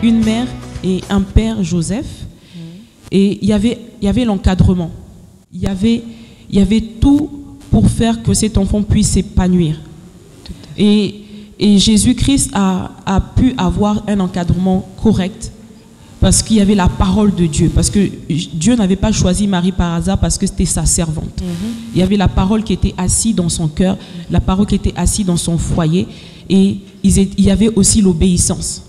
une mère et un père, Joseph, et il y avait l'encadrement. Il y avait tout pour faire que cet enfant puisse s'épanouir. Et Jésus-Christ a pu avoir un encadrement correct parce qu'il y avait la parole de Dieu. Parce que Dieu n'avait pas choisi Marie par hasard parce que c'était sa servante. Il y avait la parole qui était assise dans son cœur, la parole qui était assise dans son foyer. Et il y avait aussi l'obéissance.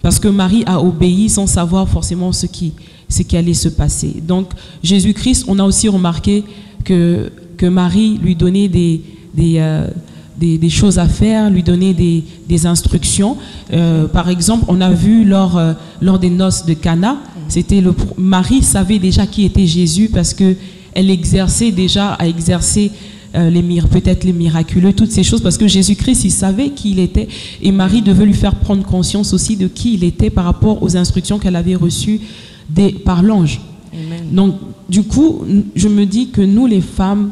Parce que Marie a obéi sans savoir forcément ce qui allait se passer. Donc Jésus-Christ, on a aussi remarqué que Marie lui donnait des choses à faire, lui donnait des instructions. Par exemple, on a vu lors des noces de Cana, Marie savait déjà qui était Jésus parce qu'elle a exercé peut-être les miraculeux, toutes ces choses, parce que Jésus-Christ, il savait qui il était, et Marie devait lui faire prendre conscience aussi de qui il était par rapport aux instructions qu'elle avait reçues par l'ange. Donc, du coup, je me dis que nous, les femmes,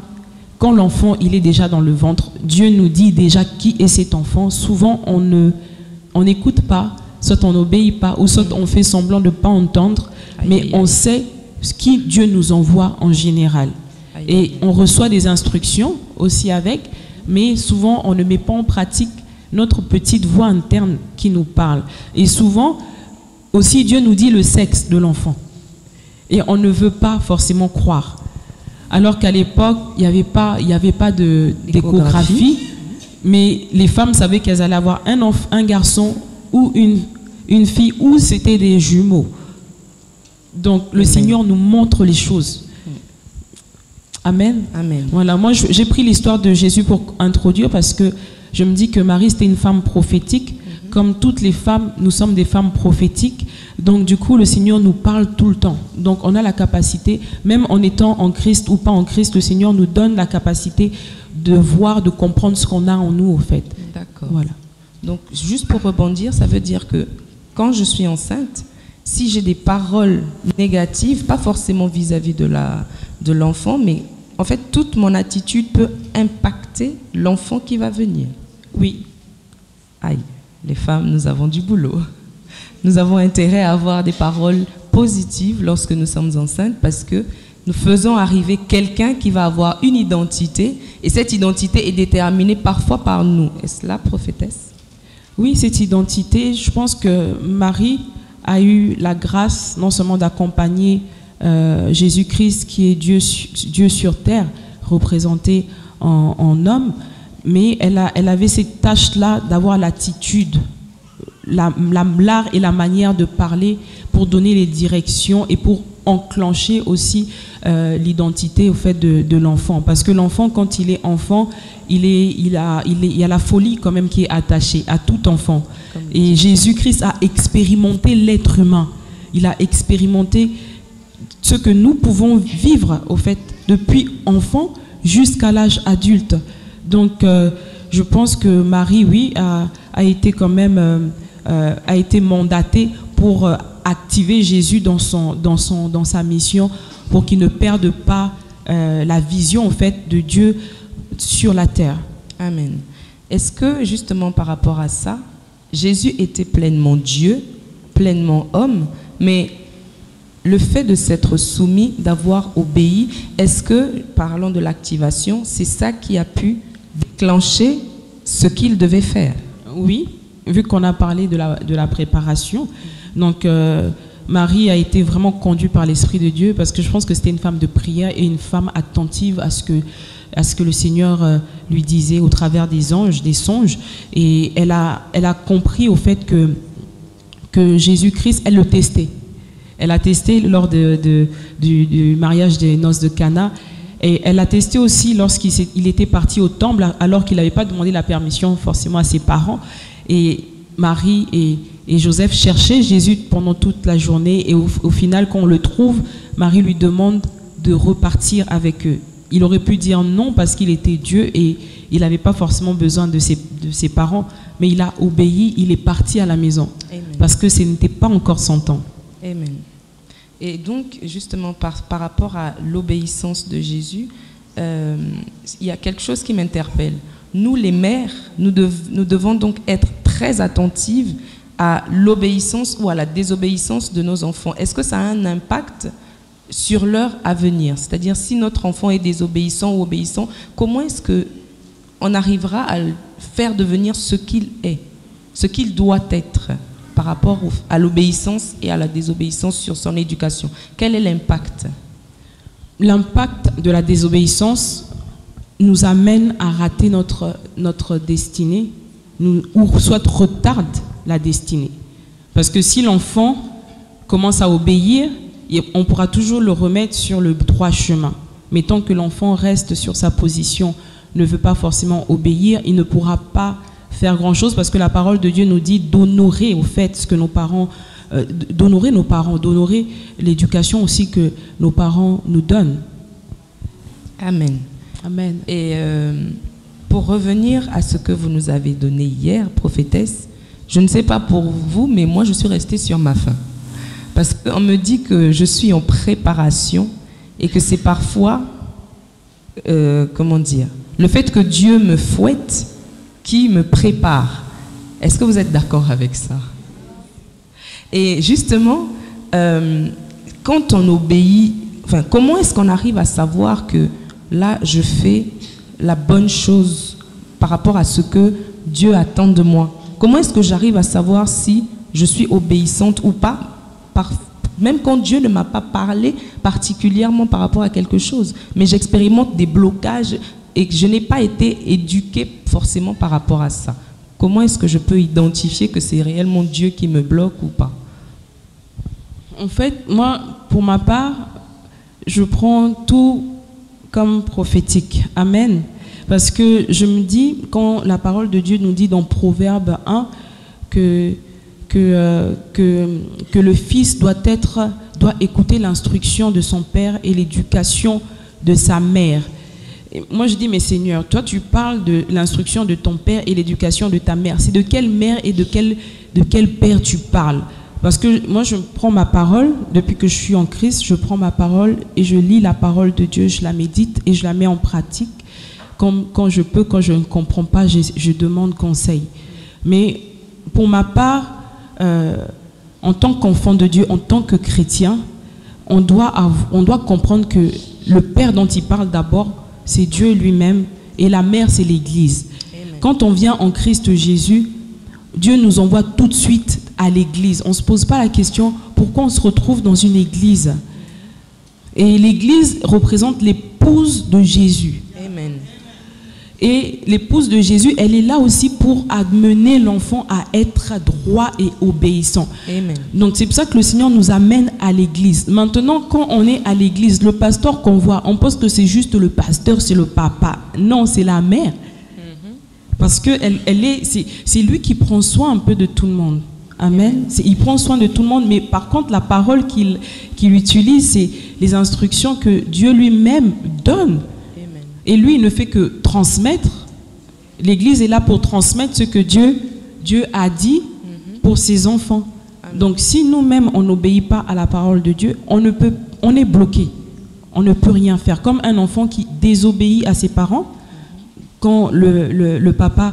quand l'enfant il est déjà dans le ventre, Dieu nous dit déjà qui est cet enfant. Souvent, on n'écoute pas, soit on n'obéit pas, ou soit on fait semblant de ne pas entendre, mais on sait ce qui Dieu nous envoie en général. Et on reçoit des instructions aussi avec, mais souvent on ne met pas en pratique notre petite voix interne qui nous parle. Et souvent aussi Dieu nous dit le sexe de l'enfant. Et on ne veut pas forcément croire. Alors qu'à l'époque, il n'y avait pas d'échographie, mais les femmes savaient qu'elles allaient avoir un garçon ou une fille, ou c'était des jumeaux. Donc le Seigneur nous montre les choses. Amen. Amen. Voilà, moi j'ai pris l'histoire de Jésus pour introduire parce que je me dis que Marie c'était une femme prophétique. Comme toutes les femmes, nous sommes des femmes prophétiques. Donc du coup, le Seigneur nous parle tout le temps. Donc on a la capacité, même en étant en Christ ou pas en Christ, le Seigneur nous donne la capacité de voir, de comprendre ce qu'on a en nous, au fait. D'accord. Voilà. Donc juste pour rebondir, ça veut dire que quand je suis enceinte, si j'ai des paroles négatives, pas forcément vis-à-vis de l'enfant, mais en fait, toute mon attitude peut impacter l'enfant qui va venir. Oui. Aïe, les femmes, nous avons du boulot. Nous avons intérêt à avoir des paroles positives lorsque nous sommes enceintes parce que nous faisons arriver quelqu'un qui va avoir une identité et cette identité est déterminée parfois par nous. Est-ce la prophétesse? Oui, cette identité, je pense que Marie a eu la grâce non seulement d'accompagner Jésus-Christ qui est Dieu sur terre, représenté en homme, mais elle avait cette tâche-là d'avoir l'attitude, l'art et la manière de parler pour donner les directions et pour enclencher aussi l'identité au fait de l'enfant. Parce que l'enfant, quand il est enfant, il y a la folie quand même qui est attachée à tout enfant. Et Jésus-Christ a expérimenté l'être humain. Il a expérimenté ce que nous pouvons vivre au fait depuis enfant jusqu'à l'âge adulte. Donc je pense que Marie, oui, a été quand même a été mandatée pour activer Jésus dans sa mission, pour qu'il ne perde pas la vision en fait de Dieu sur la terre. Amen. Est-ce que justement par rapport à ça, Jésus était pleinement Dieu, pleinement homme, mais le fait de s'être soumis, d'avoir obéi, est-ce que, parlant de l'activation, c'est ça qui a pu déclencher ce qu'il devait faire? Oui, vu qu'on a parlé de la préparation, donc Marie a été vraiment conduite par l'Esprit de Dieu parce que je pense que c'était une femme de prière et une femme attentive à ce que le Seigneur lui disait au travers des anges, des songes. Et elle a compris au fait que Jésus-Christ, elle le testait. Elle a testé lors du mariage des noces de Cana. Et elle a testé aussi lorsqu'il était parti au temple, alors qu'il n'avait pas demandé la permission forcément à ses parents. Et Marie et Joseph cherchaient Jésus pendant toute la journée. Et au final, quand on le trouve, Marie lui demande de repartir avec eux. Il aurait pu dire non parce qu'il était Dieu et il n'avait pas forcément besoin de ses parents. Mais il a obéi, il est parti à la maison. Amen. Parce que ce n'était pas encore son temps. Amen. Et donc, justement, par rapport à l'obéissance de Jésus, il y a quelque chose qui m'interpelle. Nous, les mères, nous devons donc être très attentives à l'obéissance ou à la désobéissance de nos enfants? Est-ce que ça a un impact sur leur avenir? C'est-à-dire, si notre enfant est désobéissant ou obéissant, comment est-ce qu'on arrivera à le faire devenir ce qu'il est, ce qu'il doit être par rapport à l'obéissance et à la désobéissance sur son éducation? Quel est l'impact? L'impact de la désobéissance nous amène à rater notre destinée, ou soit retarde la destinée. Parce que si l'enfant commence à obéir, on pourra toujours le remettre sur le droit chemin. Mais tant que l'enfant reste sur sa position, ne veut pas forcément obéir, il ne pourra pas faire grand-chose, parce que la parole de Dieu nous dit d'honorer au fait ce que nos parents, d'honorer nos parents, d'honorer l'éducation aussi que nos parents nous donnent. Amen. Amen. Et pour revenir à ce que vous nous avez donné hier, prophétesse, je ne sais pas pour vous, mais moi je suis restée sur ma faim. Parce qu'on me dit que je suis en préparation et que c'est parfois, comment dire, le fait que Dieu me fouette qui me prépare. Est-ce que vous êtes d'accord avec ça? Et justement, quand on obéit, enfin, comment est-ce qu'on arrive à savoir que là, je fais la bonne chose par rapport à ce que Dieu attend de moi? Comment est-ce que j'arrive à savoir si je suis obéissante ou pas, même quand Dieu ne m'a pas parlé particulièrement par rapport à quelque chose, mais j'expérimente des blocages et que je n'ai pas été éduquée forcément par rapport à ça? Comment est-ce que je peux identifier que c'est réellement Dieu qui me bloque ou pas? En fait, moi, pour ma part, je prends tout comme prophétique. Amen. Parce que je me dis, quand la parole de Dieu nous dit dans Proverbe 1 que le fils doit écouter l'instruction de son père et l'éducation de sa mère. Et moi, je dis, mais Seigneur, toi, tu parles de l'instruction de ton père et l'éducation de ta mère. C'est de quelle mère et de quel père tu parles? Parce que moi, je prends ma parole, depuis que je suis en Christ, je prends ma parole et je lis la parole de Dieu, je la médite et je la mets en pratique. Quand je peux, quand je ne comprends pas, je demande conseil. Mais pour ma part, en tant qu'enfant de Dieu, en tant que chrétien, on doit comprendre que le Père dont il parle d'abord, c'est Dieu lui-même, et la mère, c'est l'Église. Amen. Quand on vient en Christ Jésus, Dieu nous envoie tout de suite à l'Église. On ne se pose pas la question pourquoi on se retrouve dans une Église. Et l'Église représente l'épouse de Jésus. Amen. Et l'épouse de Jésus, elle est là aussi pour amener l'enfant à être droit et obéissant. Amen. Donc c'est pour ça que le Seigneur nous amène à l'église. Maintenant, quand on est à l'église, le pasteur qu'on voit, on pense que c'est juste le pasteur, c'est le papa. Non, c'est la mère. Parce que c'est lui qui prend soin un peu de tout le monde. Amen. Il prend soin de tout le monde, mais par contre, la parole qu'il utilise, c'est les instructions que Dieu lui-même donne. Et lui, il ne fait que transmettre. L'Église est là pour transmettre ce que Dieu a dit pour ses enfants. Amen. Donc, si nous-mêmes, on n'obéit pas à la parole de Dieu, on est bloqué. On ne peut rien faire. Comme un enfant qui désobéit à ses parents, quand le papa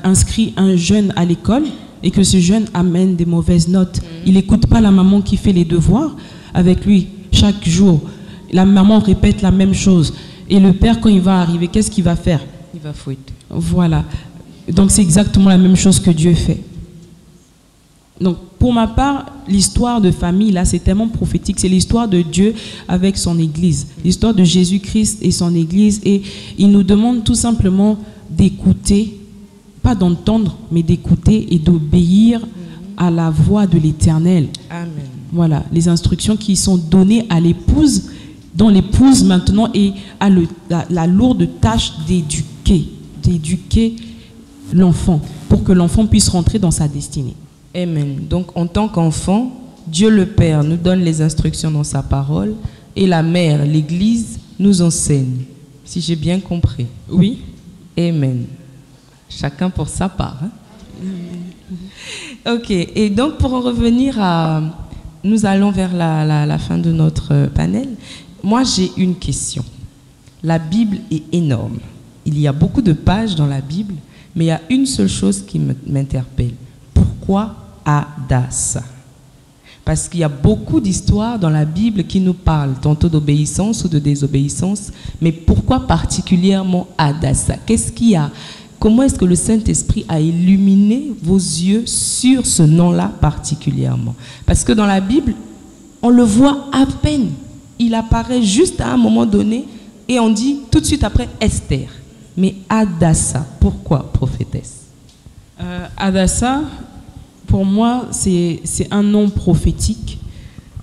inscrit un jeune à l'école et que ce jeune amène des mauvaises notes, il n'écoute pas la maman qui fait les devoirs avec lui chaque jour. La maman répète la même chose. Et le père, quand il va arriver, qu'est-ce qu'il va faire? Il va fouetter. Voilà. Donc c'est exactement la même chose que Dieu fait. Donc pour ma part, l'histoire de famille, là, c'est tellement prophétique. C'est l'histoire de Dieu avec son Église. L'histoire de Jésus-Christ et son Église. Et il nous demande tout simplement d'écouter, pas d'entendre, mais d'écouter et d'obéir à la voix de l'Éternel. Amen. Voilà, les instructions qui sont données à l'épouse, dont l'épouse maintenant a la lourde tâche d'éduquer l'enfant pour que l'enfant puisse rentrer dans sa destinée. Amen. Donc en tant qu'enfant, Dieu le Père nous donne les instructions dans sa parole et la mère, l'Église, nous enseigne. Si j'ai bien compris. Oui. Amen. Chacun pour sa part. Ok. Et donc pour en revenir à... Nous allons vers la fin de notre panel. Moi, j'ai une question. La Bible est énorme. Il y a beaucoup de pages dans la Bible, mais il y a une seule chose qui m'interpelle. Pourquoi Hadassa? Parce qu'il y a beaucoup d'histoires dans la Bible qui nous parlent tantôt d'obéissance ou de désobéissance, mais pourquoi particulièrement Hadassa? Qu'est-ce qu'il y a? Comment est-ce que le Saint-Esprit a illuminé vos yeux sur ce nom-là particulièrement? Parce que dans la Bible, on le voit à peine. Il apparaît juste à un moment donné et on dit tout de suite après Esther. Mais Hadassa, pourquoi prophétesse? Hadassa, pour moi, c'est un nom prophétique.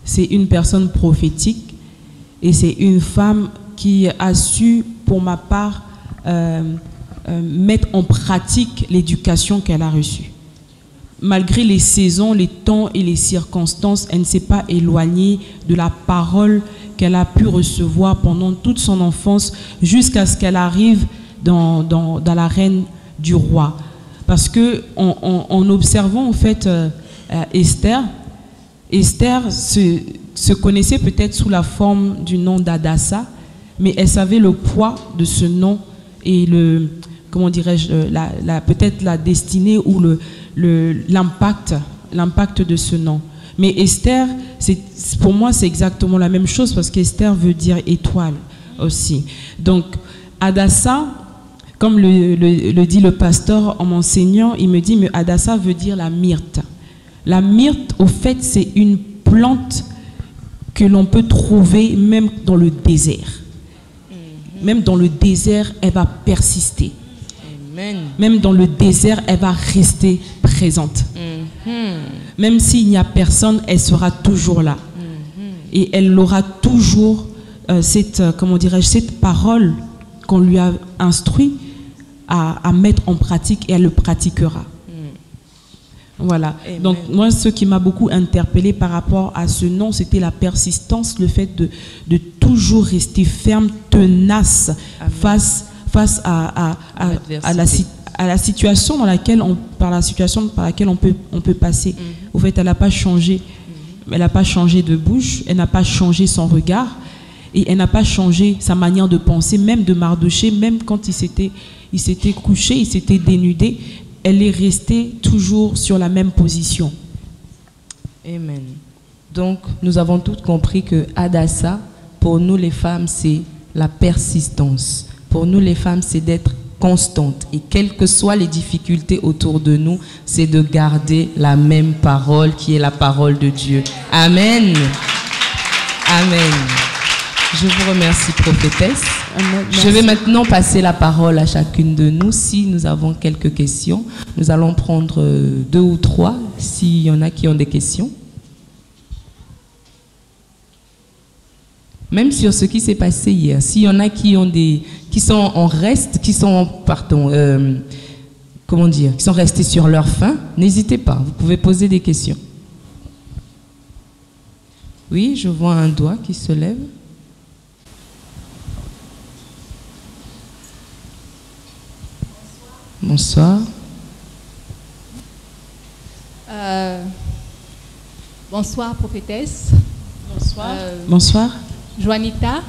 C'est une personne prophétique. Et c'est une femme qui a su, pour ma part, mettre en pratique l'éducation qu'elle a reçue. Malgré les saisons, les temps et les circonstances, elle ne s'est pas éloignée de la parole qu'elle a pu recevoir pendant toute son enfance jusqu'à ce qu'elle arrive dans l'arène du roi. Parce que en observant en fait Esther se connaissait peut-être sous la forme du nom d'Hadassa, mais elle savait le poids de ce nom et comment dirais-je, peut-être la destinée ou l'impact de ce nom. Mais Esther, pour moi, c'est exactement la même chose parce qu'Esther veut dire étoile aussi. Donc, Hadassa, comme le dit le pasteur en m'enseignant, il me dit, mais Hadassa veut dire la myrte. La myrte, au fait, c'est une plante que l'on peut trouver même dans le désert. Même dans le désert, elle va persister. Amen. Même dans le désert, elle va rester présente. Même s'il n'y a personne, elle sera toujours là. Et elle aura toujours cette parole qu'on lui a instruit à mettre en pratique et elle le pratiquera. Voilà. Amen. Donc moi, ce qui m'a beaucoup interpellée par rapport à ce nom, c'était la persistance, le fait de toujours rester ferme, tenace face à la situation dans laquelle par laquelle on peut passer. Au fait, elle n'a pas changé. Elle n'a pas changé de bouche, elle n'a pas changé son regard et elle n'a pas changé sa manière de penser, même de Mardoché, même quand il s'était couché, il s'était dénudé. Elle est restée toujours sur la même position. Amen. Donc, nous avons toutes compris que Hadassa, pour nous les femmes, c'est la persistance. Pour nous les femmes, c'est d'être constante. Et quelles que soient les difficultés autour de nous, c'est de garder la même parole qui est la parole de Dieu. Amen. Amen. Je vous remercie, prophétesse. Je vais maintenant passer la parole à chacune de nous. Si nous avons quelques questions, nous allons prendre 2 ou 3, s'il y en a qui ont des questions. Même sur ce qui s'est passé hier, s'il y en a qui sont en reste, qui sont restés sur leur faim, n'hésitez pas, vous pouvez poser des questions. Oui, je vois un doigt qui se lève. Bonsoir. Bonsoir, prophétesse. Bonsoir. Bonsoir. Joanita,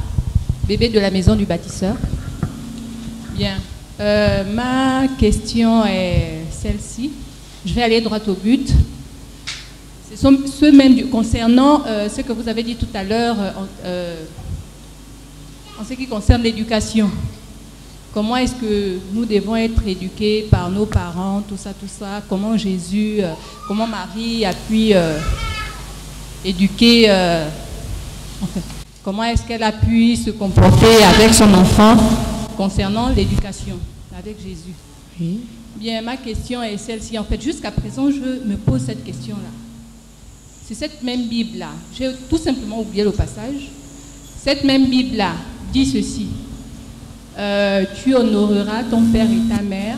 bébé de la maison du bâtisseur. Bien. Ma question est celle-ci. Je vais aller droit au but. Concernant ce que vous avez dit tout à l'heure en ce qui concerne l'éducation. Comment est-ce que nous devons être éduqués par nos parents, tout ça. Comment Jésus, comment Marie a pu éduquer, comment est-ce qu'elle a pu se comporter avec son enfant concernant l'éducation avec Jésus. Oui. Bien, ma question est celle-ci. En fait, jusqu'à présent, je me pose cette question-là. C'est cette même Bible-là. J'ai tout simplement oublié le passage. Cette même Bible-là dit ceci. Tu honoreras ton père et ta mère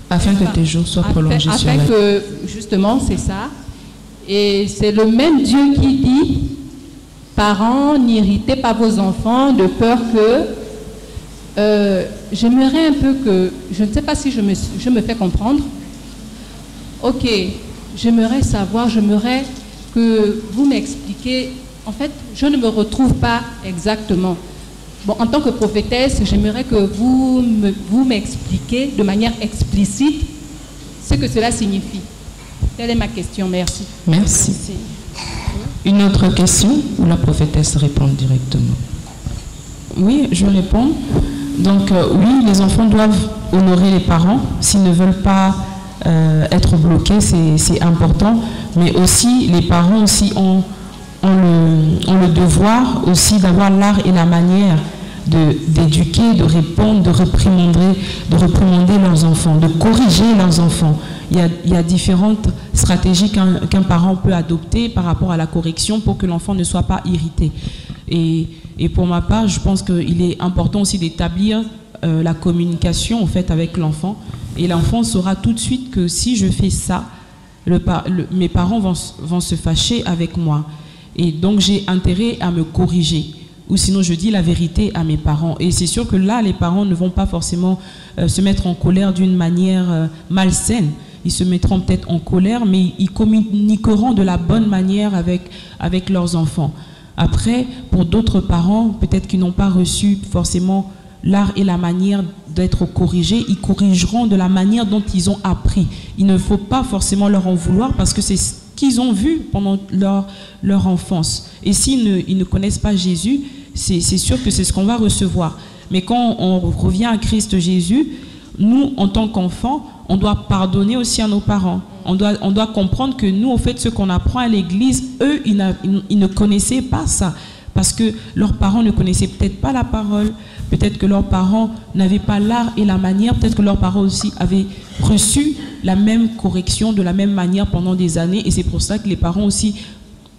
afin que tes jours soient prolongés sur la terre. Justement, c'est ça. Et c'est le même Dieu qui dit, parents, n'irritez pas vos enfants de peur que... j'aimerais un peu que... Je ne sais pas si je me fais comprendre. Ok, j'aimerais que vous m'expliquiez. En fait, je ne me retrouve pas exactement. Bon, en tant que prophétesse, j'aimerais que vous m'expliquiez de manière explicite ce que cela signifie. Telle est ma question, merci. Merci. Une autre question ou la prophétesse répond directement? Oui, je réponds. Donc oui, les enfants doivent honorer les parents s'ils ne veulent pas être bloqués, c'est important. Mais aussi, les parents aussi ont le devoir aussi d'avoir l'art et la manière d'éduquer, de répondre, de réprimander leurs enfants, de corriger leurs enfants. Il y a différentes stratégies qu'un parent peut adopter par rapport à la correction pour que l'enfant ne soit pas irrité. Et pour ma part, je pense qu'il est important aussi d'établir la communication en fait, avec l'enfant. Et l'enfant saura tout de suite que si je fais ça, mes parents vont se fâcher avec moi. Et donc j'ai intérêt à me corriger. Ou sinon je dis la vérité à mes parents. Et c'est sûr que là, les parents ne vont pas forcément se mettre en colère d'une manière malsaine. Ils se mettront peut-être en colère, mais ils communiqueront de la bonne manière avec leurs enfants. Après, pour d'autres parents, peut-être qu'ils n'ont pas reçu forcément l'art et la manière d'être corrigés, ils corrigeront de la manière dont ils ont appris. Il ne faut pas forcément leur en vouloir parce que c'est ce qu'ils ont vu pendant leur enfance. Et s'ils ne connaissent pas Jésus, c'est sûr que c'est ce qu'on va recevoir. Mais quand on revient à Christ Jésus, nous, en tant qu'enfants, on doit pardonner aussi à nos parents. On doit comprendre que nous, au fait, ce qu'on apprend à l'église, eux, ils ne connaissaient pas ça. Parce que leurs parents ne connaissaient peut-être pas la parole, peut-être que leurs parents n'avaient pas l'art et la manière, peut-être que leurs parents aussi avaient reçu la même correction de la même manière pendant des années. Et c'est pour ça que les parents aussi,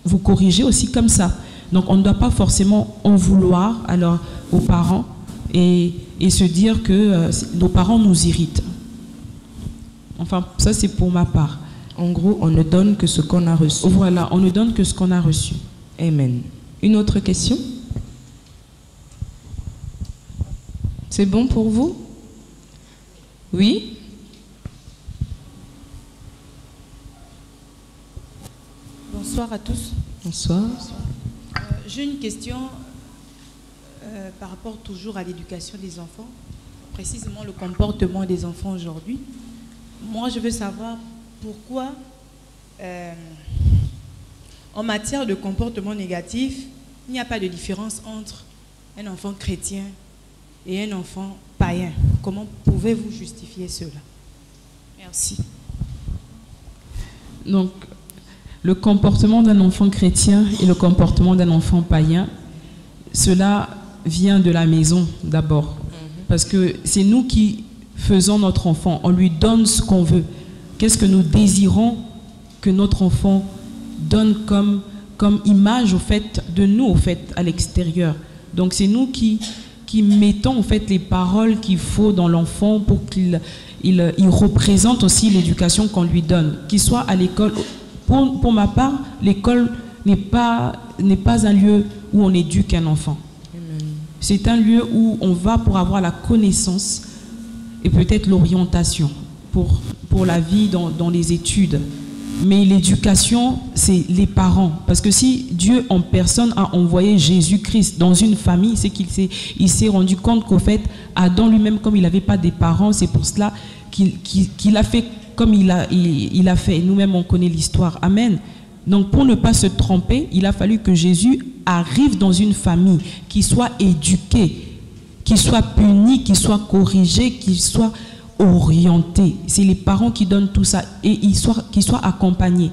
vous corrigez aussi comme ça. Donc on ne doit pas forcément en vouloir alors, aux parents et se dire que nos parents nous irritent. Enfin, ça c'est pour ma part. En gros, on ne donne que ce qu'on a reçu. Voilà, on ne donne que ce qu'on a reçu. Amen. Une autre question? C'est bon pour vous? Oui? Bonsoir à tous. Bonsoir. J'ai une question par rapport toujours à l'éducation des enfants, précisément le comportement des enfants aujourd'hui. Moi, je veux savoir pourquoi, en matière de comportement négatif, il n'y a pas de différence entre un enfant chrétien et un enfant païen. Comment pouvez-vous justifier cela? Merci. Donc, le comportement d'un enfant chrétien et le comportement d'un enfant païen, cela vient de la maison d'abord. Parce que c'est nous qui faisons notre enfant. On lui donne ce qu'on veut. Qu'est-ce que nous désirons que notre enfant donne comme image au fait, de nous au fait, à l'extérieur. Donc c'est nous qui mettons en fait les paroles qu'il faut dans l'enfant pour qu'il représente aussi l'éducation qu'on lui donne. Qu'il soit à l'école. Pour ma part, l'école n'est pas un lieu où on éduque un enfant. C'est un lieu où on va pour avoir la connaissance et peut-être l'orientation pour la vie dans les études. Mais l'éducation, c'est les parents. Parce que si Dieu en personne a envoyé Jésus-Christ dans une famille, c'est qu'il s'est rendu compte qu'au fait, Adam lui-même, comme il n'avait pas des parents, c'est pour cela qu'il a fait comme il a fait. Nous-mêmes, on connaît l'histoire. Amen. Donc, pour ne pas se tromper, il a fallu que Jésus arrive dans une famille qui soit éduquée, qui soit punie, qui soit corrigée, qui soit orienté. C'est les parents qui donnent tout ça et qu'ils soient accompagnés.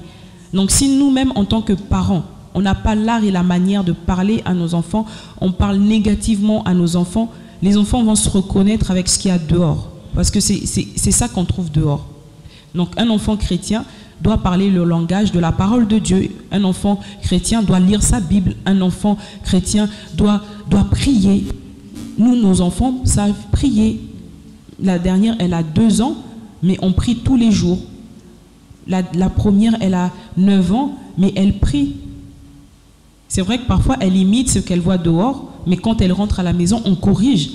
Donc si nous-mêmes en tant que parents, on n'a pas l'art et la manière de parler à nos enfants, on parle négativement à nos enfants, les enfants vont se reconnaître avec ce qu'il y a dehors. Parce que c'est ça qu'on trouve dehors. Donc un enfant chrétien doit parler le langage de la parole de Dieu. Un enfant chrétien doit lire sa Bible. Un enfant chrétien doit prier. Nous, nos enfants savent prier. La dernière, elle a 2 ans, mais on prie tous les jours. La première, elle a 9 ans, mais elle prie. C'est vrai que parfois, elle imite ce qu'elle voit dehors, mais quand elle rentre à la maison, on corrige.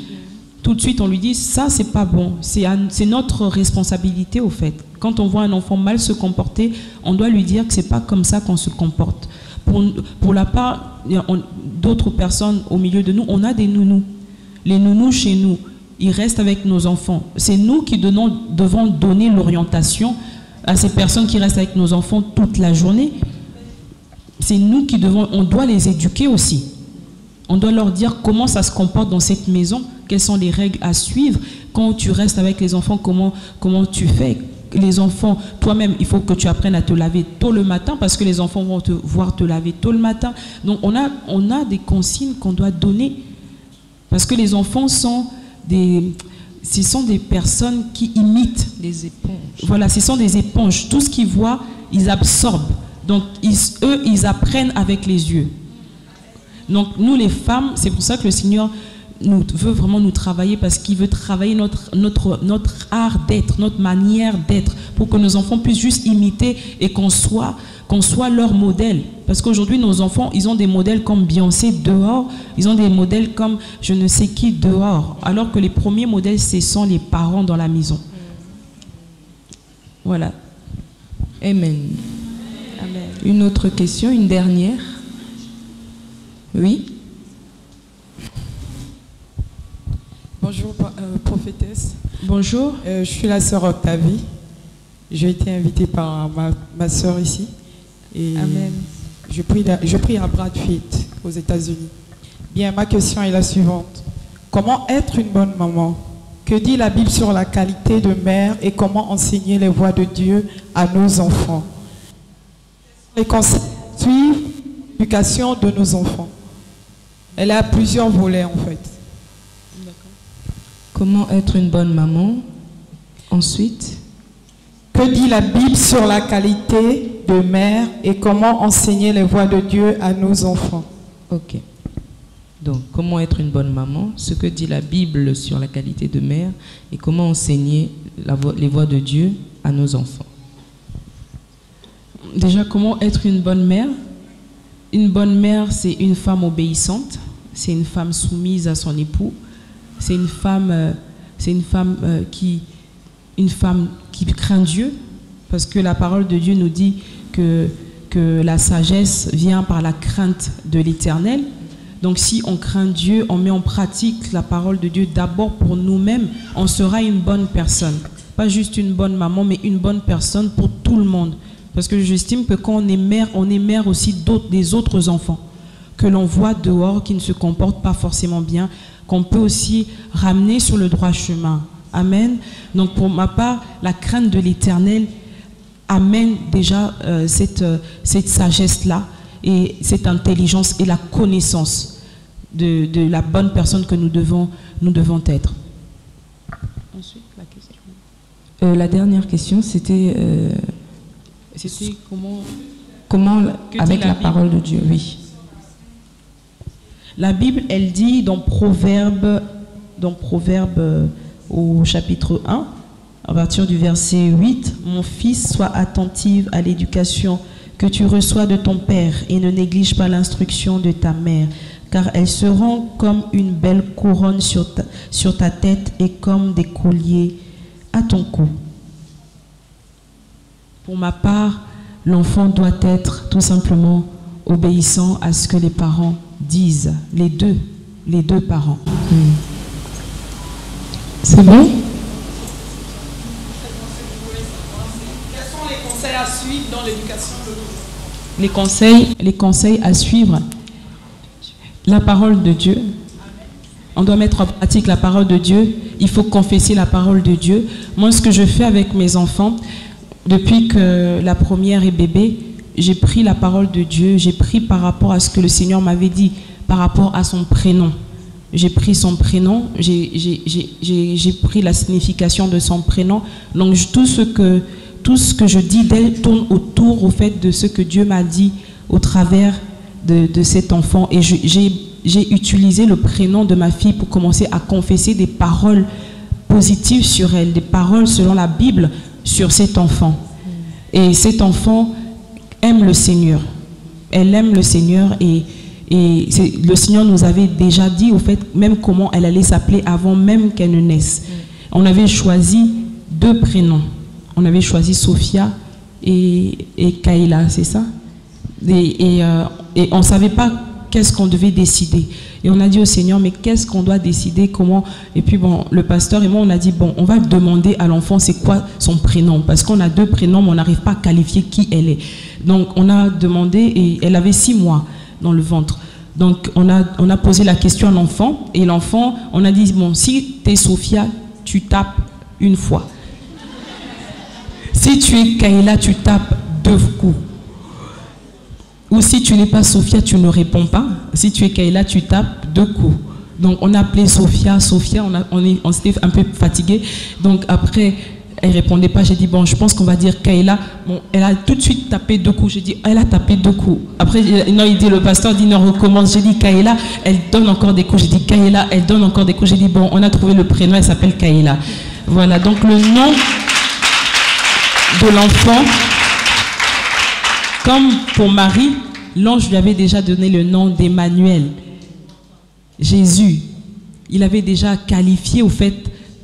Tout de suite, on lui dit, ça, c'est pas bon. C'est notre responsabilité, au fait. Quand on voit un enfant mal se comporter, on doit lui dire que c'est pas comme ça qu'on se comporte. Pour la part d'autres personnes au milieu de nous, on a des nounous. Les nounous chez nous, ils restent avec nos enfants. C'est nous qui devons donner l'orientation à ces personnes qui restent avec nos enfants toute la journée. C'est nous qui on doit les éduquer aussi. On doit leur dire comment ça se comporte dans cette maison, quelles sont les règles à suivre. Quand tu restes avec les enfants, comment tu fais? Les enfants, toi-même, il faut que tu apprennes à te laver tôt le matin parce que les enfants vont te voir te laver tôt le matin. Donc, on a des consignes qu'on doit donner parce que les enfants ce sont des personnes qui imitent. Des éponges. Voilà, ce sont des éponges. Tout ce qu'ils voient, ils absorbent. Donc, eux, ils apprennent avec les yeux. Donc, nous, les femmes, c'est pour ça que le Seigneur veut vraiment nous travailler parce qu'il veut travailler notre art d'être, notre manière d'être pour que nos enfants puissent juste imiter et qu'on soit leur modèle. Parce qu'aujourd'hui, nos enfants, ils ont des modèles comme Beyoncé dehors, ils ont des modèles comme je ne sais qui dehors, alors que les premiers modèles, ce sont les parents dans la maison. Voilà. Amen. Amen. Une autre question, une dernière. Oui. Bonjour, prophétesse. Bonjour. Je suis la sœur Octavie. J'ai été invitée par ma sœur ici. Et Amen. Je prie à Bradford, aux États-Unis. Bien, ma question est la suivante. Comment être une bonne maman? Que dit la Bible sur la qualité de mère et comment enseigner les voies de Dieu à nos enfants? Les conseils suivent l'éducation de nos enfants. Elle a plusieurs volets en fait. Comment être une bonne maman? Ensuite, que dit la Bible sur la qualité de mère et comment enseigner les voies de Dieu à nos enfants? ok. Donc, comment être une bonne maman? Ce que dit la Bible sur la qualité de mère et comment enseigner les voies de Dieu à nos enfants. Déjà, comment être une bonne mère? Une bonne mère, c'est une femme obéissante, c'est une femme soumise à son époux, c'est une femme qui craint Dieu, parce que la parole de Dieu nous dit que la sagesse vient par la crainte de l'Éternel. Donc si on craint Dieu, on met en pratique la parole de Dieu d'abord pour nous-mêmes, on sera une bonne personne. Pas juste une bonne maman, mais une bonne personne pour tout le monde. Parce que j'estime que quand on est mère aussi des autres enfants que l'on voit dehors, qui ne se comportent pas forcément bien, qu'on peut aussi ramener sur le droit chemin. Amen. Donc pour ma part, la crainte de l'Éternel amène déjà cette sagesse-là et cette intelligence et la connaissance de la bonne personne que nous devons être. Ensuite, la question. La dernière question, c'était comment avec la parole de Dieu, oui. La Bible, elle dit dans Proverbe au chapitre 1, à partir du verset 8, « Mon fils, sois attentive à l'éducation que tu reçois de ton père et ne néglige pas l'instruction de ta mère, car elles seront comme une belle couronne sur ta tête et comme des colliers à ton cou. » Pour ma part, l'enfant doit être tout simplement obéissant à ce que les parents disent, les deux parents. C'est bon? Quels sont les conseils à suivre dans l'éducation de nos enfants? Les conseils à suivre, la parole de Dieu. On doit mettre en pratique la parole de Dieu. Il faut confesser la parole de Dieu. Moi, ce que je fais avec mes enfants, depuis que la première est bébé, j'ai pris la parole de Dieu, j'ai pris par rapport à ce que le Seigneur m'avait dit, par rapport à son prénom. J'ai pris son prénom, j'ai pris la signification de son prénom. Donc tout ce que je dis d'elle tourne autour au fait de ce que Dieu m'a dit au travers de cet enfant. Et j'ai utilisé le prénom de ma fille pour commencer à confesser des paroles positives sur elle, des paroles selon la Bible sur cet enfant. Et cet enfant aime le Seigneur. Elle aime le Seigneur et le Seigneur nous avait déjà dit au fait même comment elle allait s'appeler avant même qu'elle ne naisse. On avait choisi 2 prénoms. On avait choisi Sophia et Kayla, c'est ça? Et on ne savait pas qu'est-ce qu'on devait décider. Et on a dit au Seigneur, mais qu'est-ce qu'on doit décider, comment? Et puis bon, le pasteur et moi, on a dit, bon, on va demander à l'enfant c'est quoi son prénom, parce qu'on a 2 prénoms, mais on n'arrive pas à qualifier qui elle est. Donc on a demandé, et elle avait 6 mois dans le ventre. Donc on a posé la question à l'enfant, et l'enfant, on a dit, bon, si tu es Sophia, tu tapes une fois. Si tu es Kayla, tu tapes 2 coups. Ou si tu n'es pas Sophia, tu ne réponds pas. Si tu es Kayla, tu tapes 2 coups. Donc on a appelé Sophia, on s'était un peu fatigué. Donc après, elle ne répondait pas. J'ai dit, bon, je pense qu'on va dire Kayla. Bon, elle a tout de suite tapé 2 coups. J'ai dit, elle a tapé 2 coups. Après, non, le pasteur dit, non, recommence. J'ai dit, Kayla, elle donne encore des coups. J'ai dit, Kayla, elle donne encore des coups. J'ai dit, bon, on a trouvé le prénom, elle s'appelle Kayla. Voilà, donc le nom de l'enfant, comme pour Marie, l'ange lui avait déjà donné le nom d'Emmanuel. Jésus, il avait déjà qualifié au fait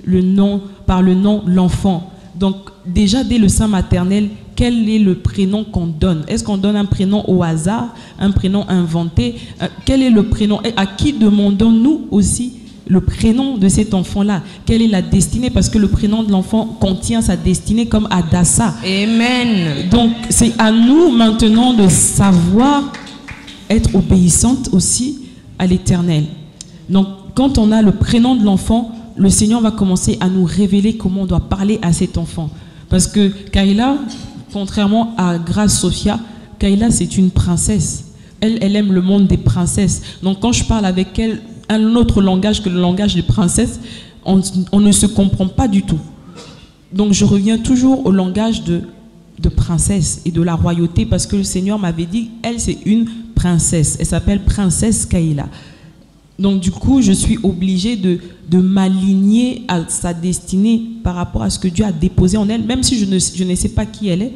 le nom, par le nom l'enfant. Donc déjà dès le sein maternel, quel est le prénom qu'on donne? Est-ce qu'on donne un prénom au hasard, un prénom inventé? Quel est le prénom? Et à qui demandons-nous aussi le prénom de cet enfant-là? Quelle est la destinée? Parce que le prénom de l'enfant contient sa destinée, comme Adassa. Amen. Donc c'est à nous maintenant de savoir être obéissante aussi à l'Éternel. Donc quand on a le prénom de l'enfant, le Seigneur va commencer à nous révéler comment on doit parler à cet enfant. Parce que Kayla, contrairement à Grace Sophia, Kayla c'est une princesse. Elle aime le monde des princesses. Donc quand je parle avec elle un autre langage que le langage des princesses, on ne se comprend pas du tout. Donc je reviens toujours au langage de princesse et de la royauté, parce que le Seigneur m'avait dit, elle c'est une princesse. Elle s'appelle princesse Kayla. Donc du coup, je suis obligée de m'aligner à sa destinée par rapport à ce que Dieu a déposé en elle, même si je ne sais pas qui elle est.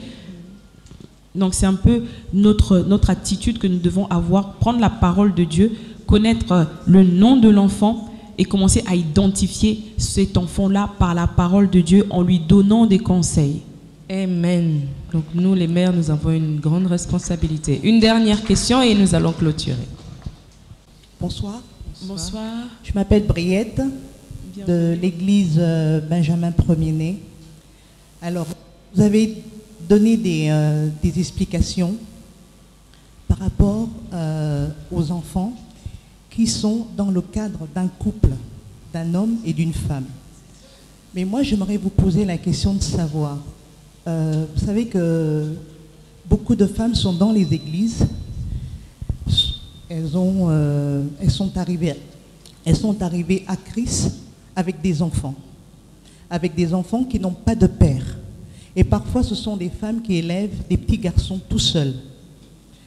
Donc c'est un peu notre attitude que nous devons avoir, prendre la parole de Dieu, connaître le nom de l'enfant et commencer à identifier cet enfant-là par la parole de Dieu en lui donnant des conseils. Amen. Donc nous, les mères, nous avons une grande responsabilité. Une dernière question et nous allons clôturer. Bonsoir. Bonsoir. Je m'appelle Briette, de l'église Benjamin Premier-Né. Alors, vous avez donné des explications par rapport aux enfants qui sont dans le cadre d'un couple, d'un homme et d'une femme. Mais moi, j'aimerais vous poser la question de savoir, vous savez que beaucoup de femmes sont dans les églises, elles sont arrivées à Christ avec des enfants qui n'ont pas de père. Et parfois, ce sont des femmes qui élèvent des petits garçons tout seuls.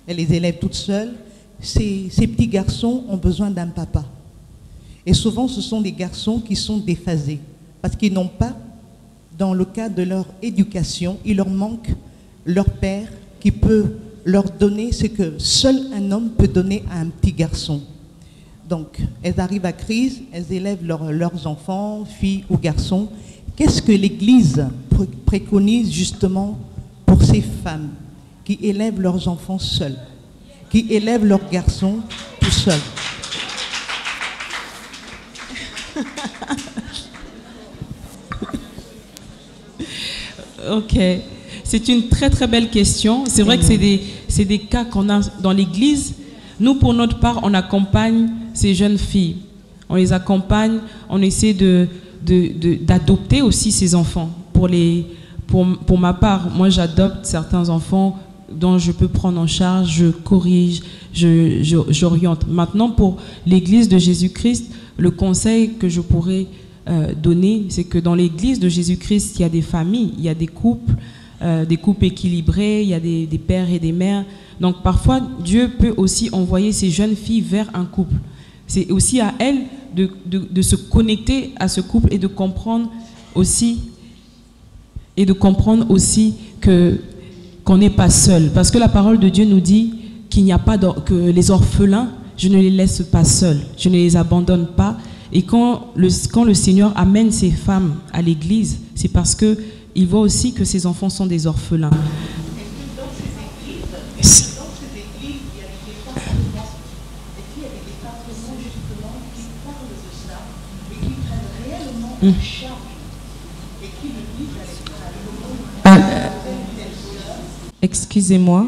Elles les élèvent toutes seules. Ces petits garçons ont besoin d'un papa. Et souvent, ce sont des garçons qui sont déphasés parce qu'ils n'ont pas, dans le cadre de leur éducation, il leur manque leur père qui peut leur donner ce que seul un homme peut donner à un petit garçon. Donc, elles arrivent à Christ, elles élèvent leurs enfants, filles ou garçons. Qu'est-ce que l'Église préconise justement pour ces femmes qui élèvent leurs enfants seuls, qui élèvent leurs garçons tout seuls? Ok, c'est une très très belle question. C'est vrai que c'est des cas qu'on a dans l'Église. Nous, pour notre part, on accompagne ces jeunes filles. On les accompagne, on essaie d'adopter aussi ces enfants. Pour ma part, moi j'adopte certains enfants dont je peux prendre en charge, je corrige, j'oriente. Maintenant, pour l'Église de Jésus-Christ, le conseil que je pourrais donner, c'est que dans l'Église de Jésus-Christ, il y a des familles, il y a des couples équilibrés, il y a des pères et des mères. Donc parfois, Dieu peut aussi envoyer ces jeunes filles vers un couple. C'est aussi à elles de se connecter à ce couple et de comprendre aussi qu'on n'est pas seul. Parce que la parole de Dieu nous dit qu'il n'y a pas que les orphelins, je ne les laisse pas seuls, je ne les abandonne pas. Et quand le Seigneur amène ces femmes à l'église, c'est parce qu'il voit aussi que ces enfants sont des orphelins. patrons justement qui parlent de ça et qui prennent réellement en charge et qui le disent avec ça. Excusez-moi,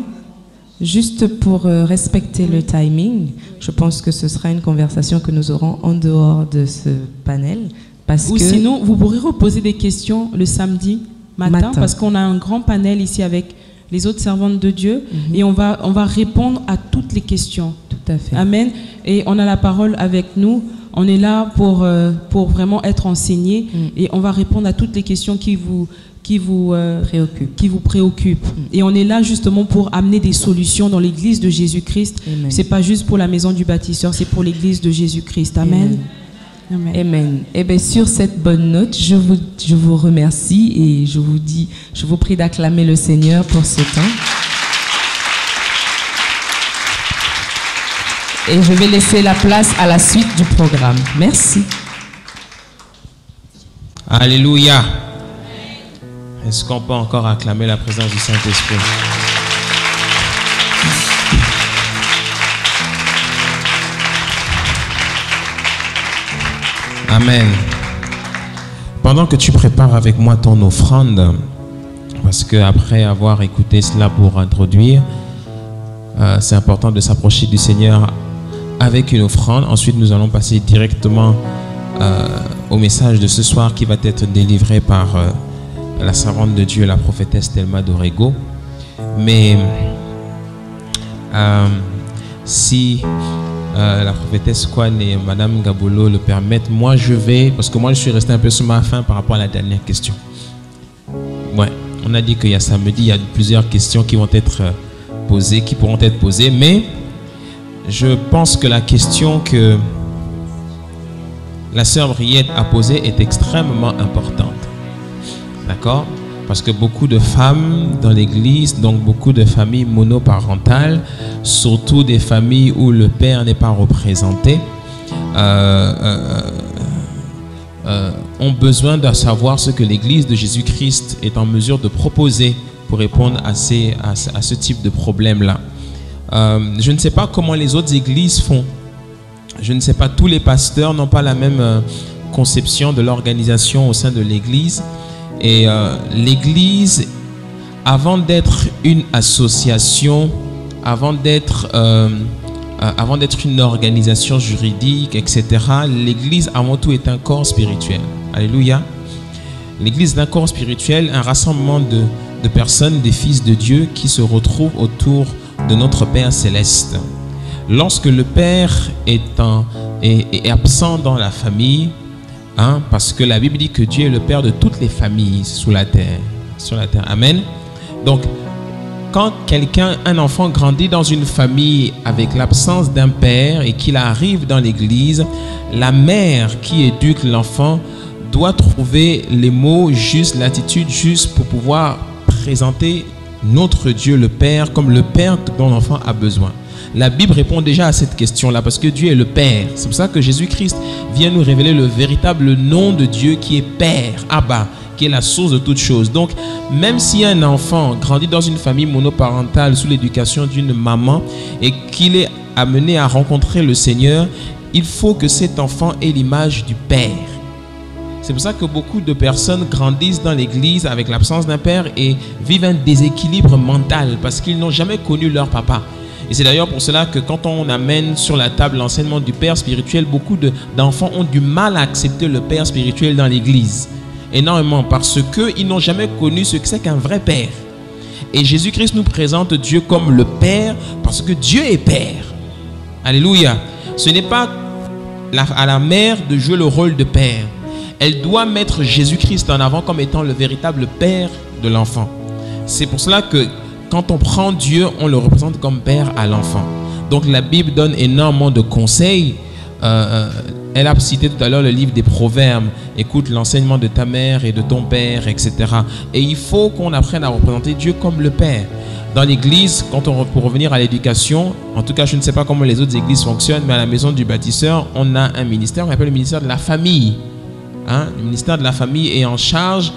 juste pour respecter le timing, je pense que ce sera une conversation que nous aurons en dehors de ce panel. Ou sinon, vous pourrez reposer des questions le samedi matin. Parce qu'on a un grand panel ici avec les autres servantes de Dieu et on va répondre à toutes les questions. Tout à fait. Amen. Et on a la parole avec nous. On est là pour vraiment être enseigné et on va répondre à toutes les questions qui vous préoccupent. Et on est là justement pour amener des solutions dans l'église de Jésus-Christ. C'est pas juste pour la maison du bâtisseur, c'est pour l'église de Jésus-Christ. Amen. Amen. Amen. Et bien sur cette bonne note, je vous remercie et je vous prie d'acclamer le Seigneur pour ce temps. Et je vais laisser la place à la suite du programme. Merci. Alléluia. Est-ce qu'on peut encore acclamer la présence du Saint-Esprit? Amen. Pendant que tu prépares avec moi ton offrande, parce que après avoir écouté cela pour introduire, c'est important de s'approcher du Seigneur avec une offrande. Ensuite, nous allons passer directement au message de ce soir qui va être délivré par la servante de Dieu, la prophétesse Thelma Dorego. Mais si la prophétesse Kwan et Madame Gabolo le permettent, moi je vais, parce que moi je suis resté un peu sur ma faim par rapport à la dernière question. Ouais, on a dit qu'il y a samedi, il y a plusieurs questions qui vont être posées, qui pourront être posées, mais je pense que la question que la sœur Briette a posée est extrêmement importante. D'accord? Parce que beaucoup de femmes dans l'église, donc beaucoup de familles monoparentales, surtout des familles où le père n'est pas représenté, ont besoin de savoir ce que l'église de Jésus-Christ est en mesure de proposer pour répondre à ce type de problème-là. Je ne sais pas comment les autres églises font. Je ne sais pas, tous les pasteurs n'ont pas la même conception de l'organisation au sein de l'église. Et l'église, avant d'être une association, avant d'être une organisation juridique, etc., l'église avant tout est un corps spirituel. Alléluia. L'église est un corps spirituel, un rassemblement de personnes, des fils de Dieu qui se retrouvent autour de notre Père céleste. Lorsque le Père est absent dans la famille, parce que la Bible dit que Dieu est le Père de toutes les familles sur la terre. Amen. Donc, quand un enfant grandit dans une famille avec l'absence d'un père et qu'il arrive dans l'église, la mère qui éduque l'enfant doit trouver les mots justes, l'attitude juste pour pouvoir présenter notre Dieu, le Père, comme le Père dont l'enfant a besoin. La Bible répond déjà à cette question-là parce que Dieu est le Père. C'est pour ça que Jésus-Christ vient nous révéler le véritable nom de Dieu qui est Père, Abba, qui est la source de toutes choses. Donc, même si un enfant grandit dans une famille monoparentale sous l'éducation d'une maman et qu'il est amené à rencontrer le Seigneur, il faut que cet enfant ait l'image du Père. C'est pour ça que beaucoup de personnes grandissent dans l'église avec l'absence d'un père et vivent un déséquilibre mental parce qu'ils n'ont jamais connu leur papa. Et c'est d'ailleurs pour cela que quand on amène sur la table l'enseignement du Père spirituel, beaucoup d'enfants ont du mal à accepter le Père spirituel dans l'église. Énormément, parce qu'ils n'ont jamais connu ce que c'est qu'un vrai Père. Et Jésus-Christ nous présente Dieu comme le Père parce que Dieu est Père. Alléluia. Ce n'est pas à la mère de jouer le rôle de Père. Elle doit mettre Jésus-Christ en avant comme étant le véritable Père de l'enfant. C'est pour cela que quand on prend Dieu, on le représente comme Père à l'enfant. Donc la Bible donne énormément de conseils. Elle a cité tout à l'heure le livre des Proverbes. Écoute l'enseignement de ta mère et de ton père, etc. Et il faut qu'on apprenne à représenter Dieu comme le Père. Dans l'église, pour revenir à l'éducation, en tout cas je ne sais pas comment les autres églises fonctionnent, mais à la maison du bâtisseur, on a un ministère, on appelle le ministère de la famille. Le ministère de la famille est en charge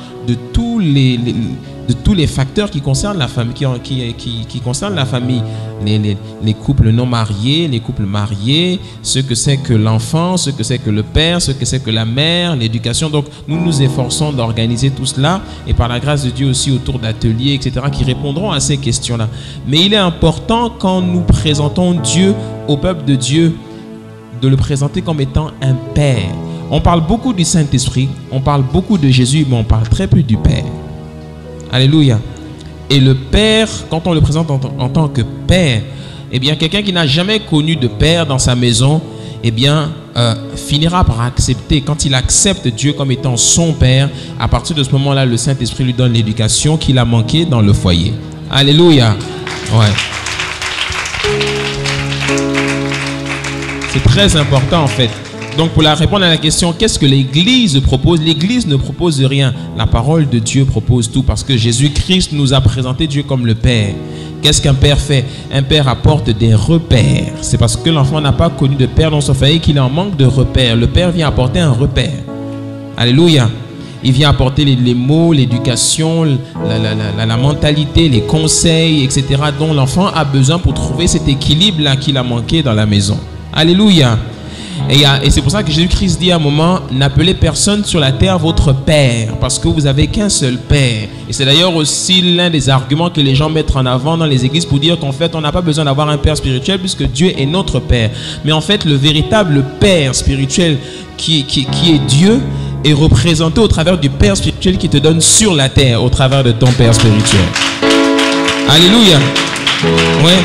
tous les facteurs qui concernent la famille, qui concernent la famille, les couples non mariés, les couples mariés, ce que c'est que l'enfant, ce que c'est que le père, ce que c'est que la mère, l'éducation. Donc nous nous efforçons d'organiser tout cela et par la grâce de Dieu aussi autour d'ateliers, etc., qui répondront à ces questions-là. Mais il est important quand nous présentons Dieu au peuple de Dieu, de le présenter comme étant un père. On parle beaucoup du Saint-Esprit, on parle beaucoup de Jésus, mais on parle très peu du Père. Alléluia. Et le Père, quand on le présente en tant que Père, eh bien, quelqu'un qui n'a jamais connu de Père dans sa maison, eh bien, finira par accepter. Quand il accepte Dieu comme étant son Père, à partir de ce moment-là, le Saint-Esprit lui donne l'éducation qu'il a manquée dans le foyer. Alléluia. Ouais. C'est très important en fait. Donc pour répondre à la question, qu'est-ce que l'Église propose? L'Église ne propose rien. La parole de Dieu propose tout parce que Jésus-Christ nous a présenté Dieu comme le Père. Qu'est-ce qu'un père fait? Un père apporte des repères. C'est parce que l'enfant n'a pas connu de père dans son foyer qu'il en manque de repères. Le père vient apporter un repère. Alléluia. Il vient apporter les mots, l'éducation, la mentalité, les conseils, etc. dont l'enfant a besoin pour trouver cet équilibre-là qu'il a manqué dans la maison. Alléluia. Et c'est pour ça que Jésus-Christ dit à un moment, n'appelez personne sur la terre votre père, parce que vous n'avez qu'un seul père. Et c'est d'ailleurs aussi l'un des arguments que les gens mettent en avant dans les églises pour dire qu'en fait, on n'a pas besoin d'avoir un père spirituel puisque Dieu est notre père. Mais en fait, le véritable père spirituel qui est Dieu est représenté au travers du père spirituel qui te donne sur la terre, au travers de ton père spirituel. Alléluia. Ouais.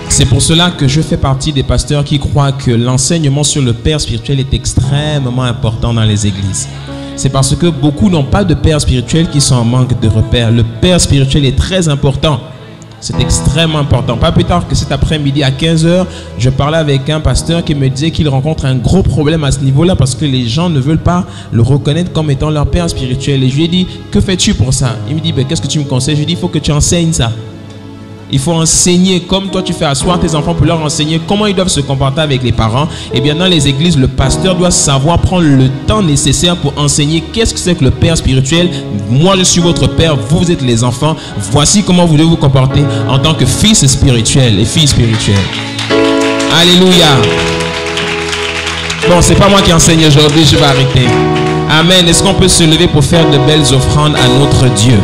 C'est pour cela que je fais partie des pasteurs qui croient que l'enseignement sur le père spirituel est extrêmement important dans les églises. C'est parce que beaucoup n'ont pas de père spirituel qui sont en manque de repères. Le père spirituel est très important. C'est extrêmement important. Pas plus tard que cet après-midi à 15 h, je parlais avec un pasteur qui me disait qu'il rencontre un gros problème à ce niveau-là parce que les gens ne veulent pas le reconnaître comme étant leur père spirituel. Et je lui ai dit, que fais-tu pour ça? Il me dit, ben, qu'est-ce que tu me conseilles? Je lui ai dit, il faut que tu enseignes ça. Il faut enseigner, comme toi tu fais asseoir tes enfants pour leur enseigner comment ils doivent se comporter avec les parents. Et bien dans les églises, le pasteur doit savoir prendre le temps nécessaire pour enseigner qu'est-ce que c'est que le père spirituel. Moi je suis votre père, vous êtes les enfants. Voici comment vous devez vous comporter en tant que fils spirituel et fille spirituelle. Alléluia. Bon, c'est pas moi qui enseigne aujourd'hui, je vais arrêter. Amen. Est-ce qu'on peut se lever pour faire de belles offrandes à notre Dieu?